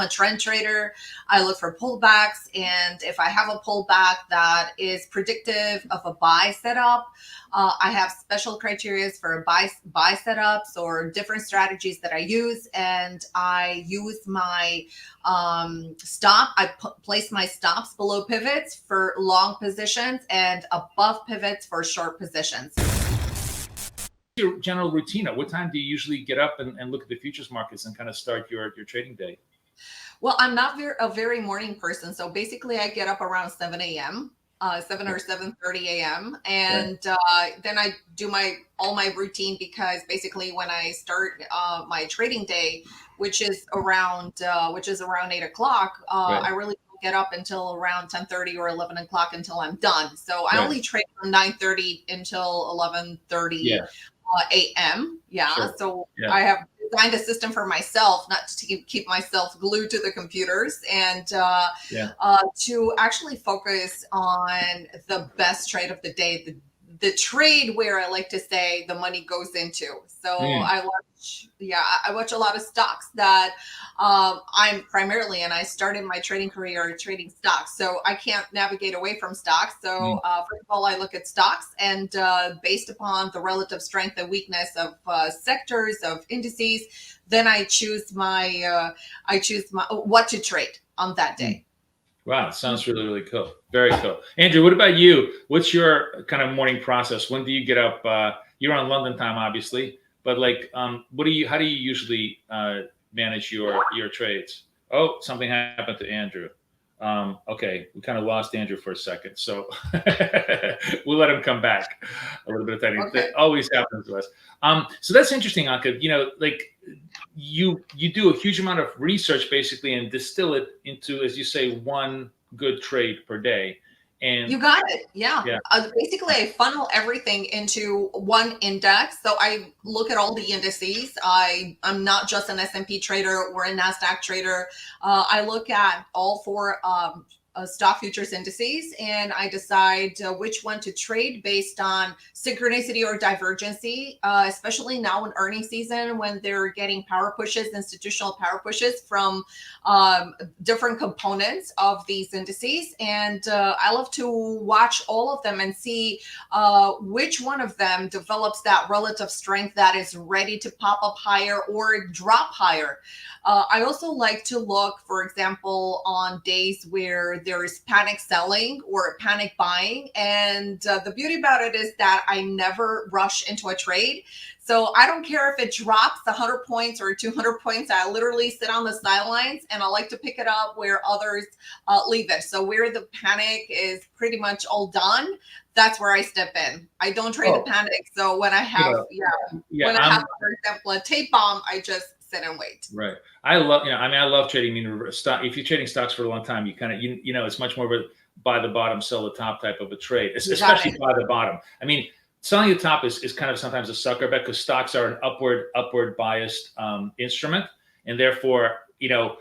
a trend trader. I look for pullbacks, and if I have a pullback that is predictive of a buy setup, I have special criteria for buy setups or different strategies that I use, and I use my stop. I place my stops below pivots for long positions and above pivots for short positions. Your general routine? What time do you usually get up and look at the futures markets and kind of start your trading day? Well, I'm not a very morning person. So basically I get up around 7 a.m., 7 or 7:30 a.m. And then I do all my routine, because basically when I start my trading day, which is around 8 o'clock, I really don't get up until around 10:30 or 11 o'clock until I'm done. So I only trade from 9:30 until 11:30 a.m. So I have designed a system for myself, not to keep myself glued to the computers, and to actually focus on the best trade of the day, the trade where I like to say the money goes into. So I watch a lot of stocks that I'm primarily, and I started my trading career trading stocks, so I can't navigate away from stocks. So first of all, I look at stocks, and based upon the relative strength and weakness of sectors, of indices, then I choose my what to trade on that day. Wow, sounds really, really cool. Very cool. Andrew, what about you? What's your kind of morning process? When do you get up? You're on London time, obviously, but like, how do you usually manage your trades? Oh, something happened to Andrew. Okay, we kind of lost Andrew for a second, so we'll let him come back. A little bit of technique. Okay. That always happens to us. So that's interesting, Anka. You know, like you do a huge amount of research basically and distill it into, as you say, one good trade per day. And you got it. Yeah. Basically, I funnel everything into one index. So I look at all the indices. I'm not just an S&P trader or a NASDAQ trader. I look at all four stock futures indices, and I decide which one to trade based on synchronicity or divergency, especially now in earnings season when they're getting power pushes, institutional power pushes from different components of these indices. And I love to watch all of them and see which one of them develops that relative strength that is ready to pop up higher or drop higher. I also like to look, for example, on days where there is panic selling or panic buying. And the beauty about it is that I never rush into a trade. So I don't care if it drops 100 points or 200 points. I literally sit on the sidelines, and I like to pick it up where others leave it. So where the panic is pretty much all done, that's where I step in. I don't trade the panic. So when I have, when I have, for example, a tape bomb, I just sit and wait. Right. I love trading stock. If you're trading stocks for a long time, you kind of, it's much more of a buy the bottom, sell the top type of a trade, especially buy the bottom. I mean, selling the top is kind of sometimes a sucker bet, because stocks are an upward biased instrument, and therefore, you're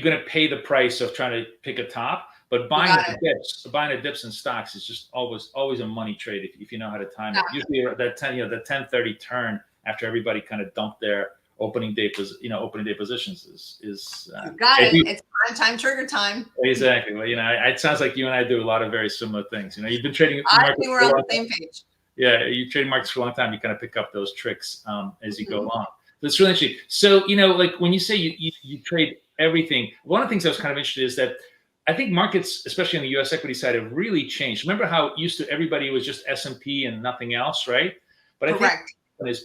going to pay the price of trying to pick a top. But buying the dips in stocks is just always a money trade if you know how to time it. Usually that 10:30 turn after everybody kind of dumped their opening day positions is got it. It's prime time, trigger time. Exactly. Well, it sounds like you and I do a lot of very similar things. You've been trading. I think we're on the same page. Yeah, you trade markets for a long time. You kind of pick up those tricks as you go along. That's really interesting. So, like when you say you trade everything, one of the things I was kind of interested in is that I think markets, especially on the U.S. equity side, have really changed. Remember how it used to everybody was just S&P and nothing else, right? But I think it's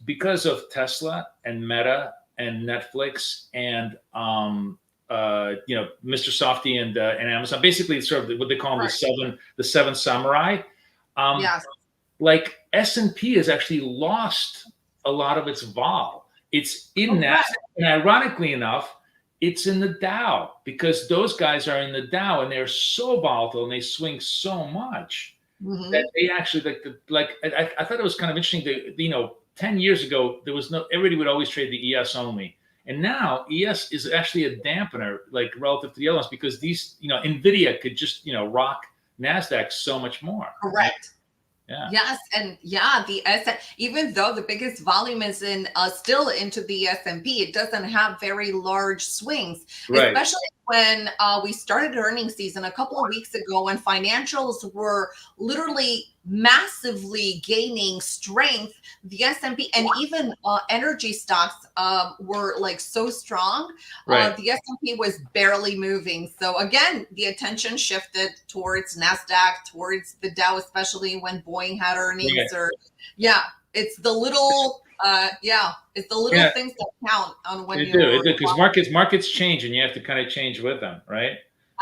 because of Tesla and Meta and Netflix and Mr. Softy and Amazon. Basically, it's sort of what they call them, the seven samurai. Like S&P has actually lost a lot of its vol. It's in NASDAQ, and ironically enough, it's in the Dow, because those guys are in the Dow and they're so volatile and they swing so much that they actually I thought it was kind of interesting that 10 years ago everybody would always trade the ES only, and now ES is actually a dampener like relative to the other ones, because these Nvidia could just rock NASDAQ so much more. Correct. Yeah. Yes, and yeah, even though the biggest volume is in still into the S&P, it doesn't have very large swings, Right. especially when we started earnings season a couple of weeks ago when financials were literally massively gaining strength. The S&P and even energy stocks were like so strong. Right. The S&P was barely moving. So again, the attention shifted towards NASDAQ, towards the Dow, especially when Boeing had earnings. Right. Or yeah, it's the little it's the little Yeah. things that count on when It do. you're It do because markets change, and you have to kind of change with them, right?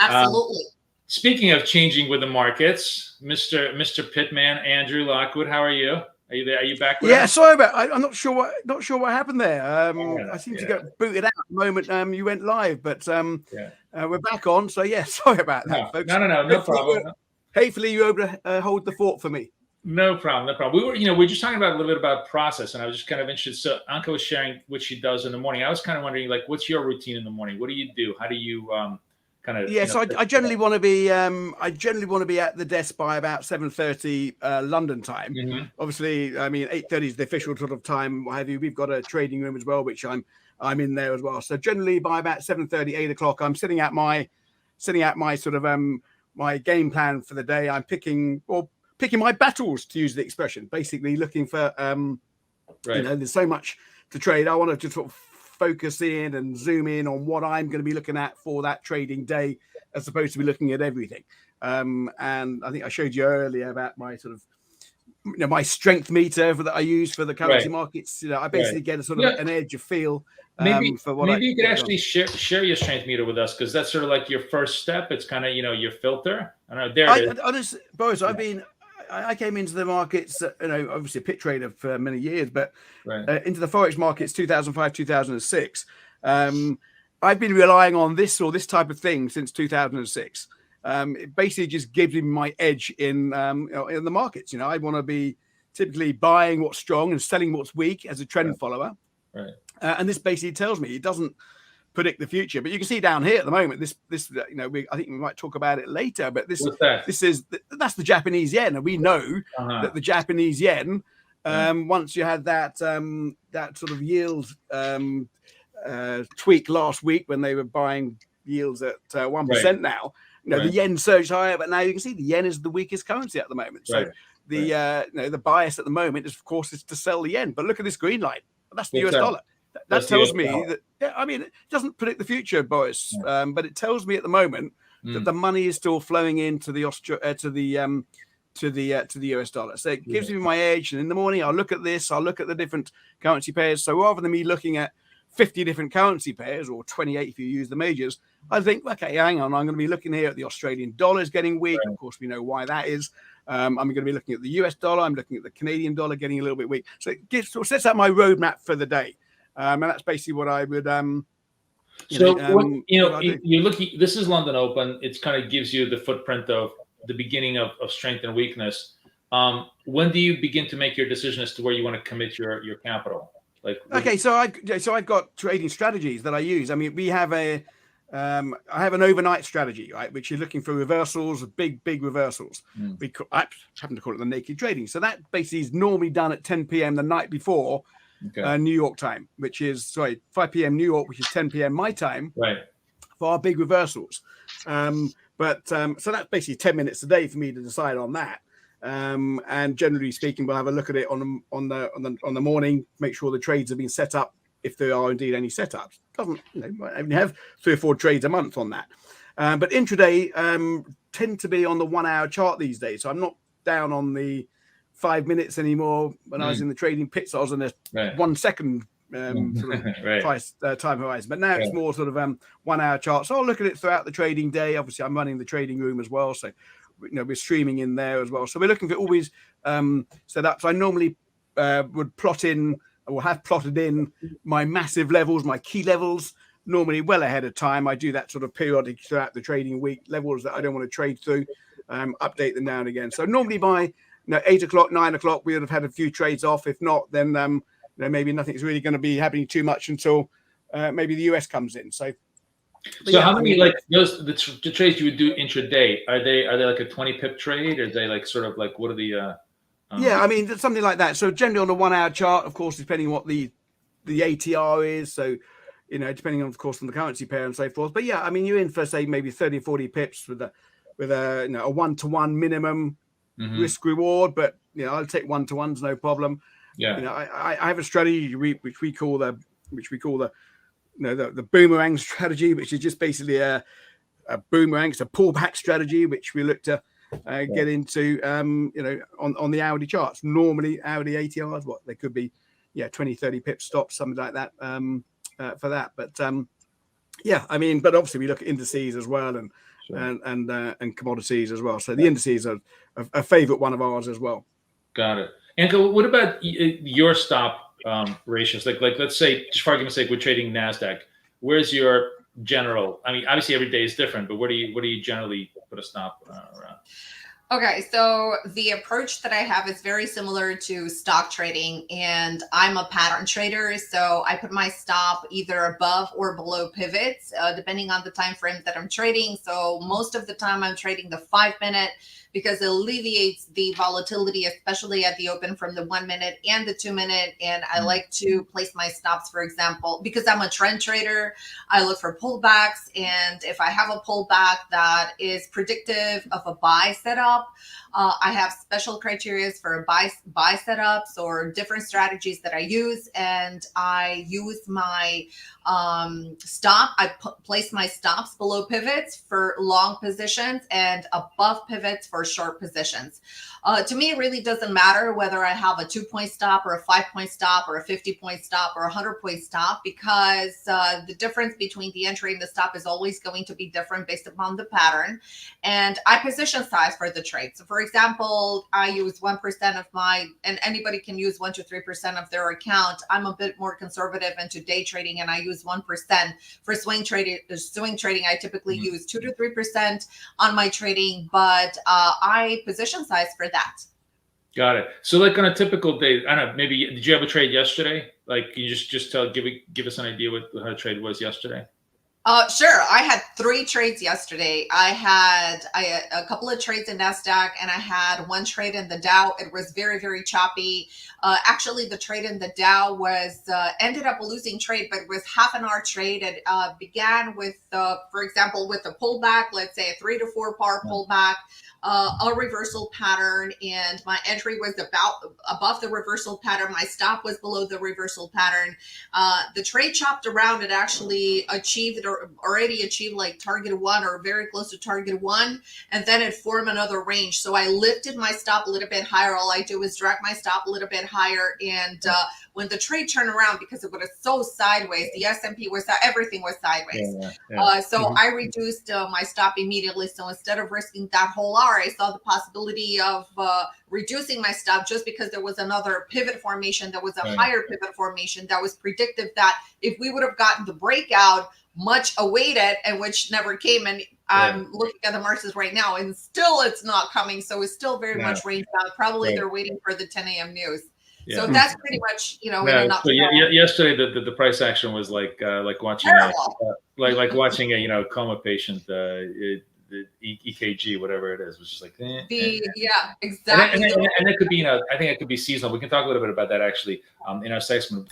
Um, absolutely. Speaking of changing with the markets, Mister Pitman, Andrew Lockwood, how are you? Are you there? Are you back with Yeah, us? sorry about. I'm not sure what happened there. I seem to Yeah. get booted out at the moment. You went live, but Yeah. we're back on. So yeah, sorry about that, No, folks. no problem. Hopefully you were able to hold the fort for me. No problem, no problem. We were just talking about a little bit about process, and I was just kind of interested. So Anka was sharing what she does in the morning. I was kind of wondering, like, what's your routine in the morning? What do you do? How do you kind of Yeah, so I generally want to be at the desk by about 7:30 London time. Mm-hmm. Obviously, I mean 8:30 is the official sort of time. What have you? We've got a trading room as well, which I'm in there as well. So generally by about 7:30, 8 o'clock, I'm sitting at my sort of my game plan for the day. I'm picking my battles, to use the expression. Basically looking for Right. there's so much to trade. I want to just sort of focus in and zoom in on what I'm going to be looking at for that trading day, as opposed to be looking at everything. And I think I showed you earlier about my sort of my strength meter that I use for the currency markets. I basically get a sort of an edge, a feel. Maybe For what you could actually share your strength meter with us, because that's sort of like your first step. It's kind of your filter. I know there it is. Honestly, Boris, I came into the markets, obviously a pit trader for many years, but into the forex markets 2005, 2006. I've been relying on this type of thing since 2006. It basically just gives me my edge in the markets. I want to be typically buying what's strong and selling what's weak as a trend follower. Right. And this basically tells me, it doesn't predict the future, but you can see down here at the moment, this I think we might talk about it later, but that's the Japanese yen, and we know that the Japanese yen, once you had that sort of yield tweak last week when they were buying yields at 1% now, the yen surged higher, but now you can see the yen is the weakest currency at the moment. So the bias at the moment is, of course, is to sell the yen. But look at this green line. That's the US dollar. That tells me that, it doesn't predict the future, Boris, but it tells me at the moment that the money is still flowing into the US dollar. So it gives me my edge. And in the morning, I'll look at this. I'll look at the different currency pairs. So rather than me looking at 50 different currency pairs, or 28 if you use the majors, I think, okay, hang on, I'm going to be looking here at the Australian dollar is getting weak. Of course, we know why that is. I'm going to be looking at the US dollar. I'm looking at the Canadian dollar getting a little bit weak. So it sets out my roadmap for the day. And that's basically what I would. You're looking. This is London Open. It kind of gives you the footprint of the beginning of strength and weakness. When do you begin to make your decision as to where you want to commit your capital? So I've got trading strategies that I use. I mean, we have I have an overnight strategy, right, which is looking for reversals, big reversals. I happen to call it the naked trading. So that basically is normally done at 10 p.m. the night before. New York time, which is 5 p.m. New York, which is 10 p.m. my time, for our big reversals. So that's basically 10 minutes a day for me to decide on that. And generally speaking, we'll have a look at it on the morning, make sure the trades have been set up, if there are indeed any setups. Doesn't I only have 3 or 4 trades a month on that. But intraday tend to be on the 1 hour chart these days, so I'm not down on the 5 minutes anymore. When I was in the trading pits, I was on a 1 second sort of price time horizon. But now it's more sort of 1 hour chart. So I'll look at it throughout the trading day. Obviously, I'm running the trading room as well, so we're streaming in there as well. So we're looking for always set up. So I normally would plot in, or have plotted in, my massive levels, my key levels, normally well ahead of time. I do that sort of periodic throughout the trading week, levels that I don't want to trade through, update them now and again. So normally by 8 o'clock, 9 o'clock, we would have had a few trades off. If not, then maybe nothing's really going to be happening too much until maybe the US comes in. So how many the trades you would do intraday? Are they like a 20 pip trade? Or are they like sort of like, what are the Yeah, I mean, something like that. So generally on a 1 hour chart, of course, depending on what the ATR is. So, depending on, of course, on the currency pair and so forth. But yeah, I mean, you're in for, say, maybe 30, 40 pips with a 1-to-1 minimum risk reward. But, I'll take 1-to-1s, no problem. Yeah. I have a strategy which we call the boomerang strategy, which is just basically a boomerang. It's a pullback strategy, which we look to get into, on the hourly charts. Normally, hourly ATRs, they could be, 20, 30 pip stops, something like that, for that. But I mean, but obviously we look at indices as well, and and commodities as well. So the indices are a favorite one of ours as well. Got it. Anka, what about your stop ratios? Like let's say, just for argument's sake, we're trading NASDAQ. Where's your general? I mean, obviously every day is different, but where do you generally put a stop around? Okay, so the approach that I have is very similar to stock trading, and I'm a pattern trader. So I put my stop either above or below pivots, depending on the time frame that I'm trading. So most of the time I'm trading the 5-minute because it alleviates the volatility, especially at the open, from the 1 minute and the 2 minute. And I like to place my stops, for example, because I'm a trend trader, I look for pullbacks. And if I have a pullback that is predictive of a buy setup, I have special criteria for buy setups or different strategies that I use. And I use my stop. I place my stops below pivots for long positions and above pivots for short positions. To me, it really doesn't matter whether I have a 2-point stop or a 5-point stop or a 50-point stop or a 100-point stop, because the difference between the entry and the stop is always going to be different based upon the pattern. And I position size for the trade. So for example, I use 1% of and anybody can use 1 to 3% of their account. I'm a bit more conservative into day trading, and I use 1%. For swing trading, I typically use 2 to 3% on my trading, but I position size for that. Got it. So like on a typical day, I don't know, maybe did you have a trade yesterday? Like, can you just give us an idea what how the trade was yesterday? Sure. I had 3 trades yesterday. I had a couple of trades in NASDAQ, and I had 1 trade in the Dow. It was very, very choppy. Actually, the trade in the Dow was ended up a losing trade, but it was half an hour trade. It began with, for example, with a pullback, let's say a 3 to 4 par pullback, a reversal pattern, and my entry was above the reversal pattern. My stop was below the reversal pattern. The trade chopped around. It actually already achieved like target 1 or very close to target 1, and then it formed another range. So I lifted my stop a little bit higher. All I do is drag my stop a little bit higher, and when the trade turned around, because it was so sideways, the S&P was, everything was sideways. So I reduced my stop immediately. So instead of risking that whole hour, I saw the possibility of reducing my stop, just because there was another pivot formation. There was a higher pivot formation that was predictive that if we would have gotten the breakout, much awaited, and which never came. And I'm looking at the markets right now, and still it's not coming. So it's still very much range bound. Probably they're waiting for the 10 a.m. news. Yeah. So that's pretty much, So yesterday the price action was like watching like watching a coma patient, the EKG, whatever it is, was just like exactly. And it could be, I think it could be seasonal. We can talk a little bit about that actually in our segment.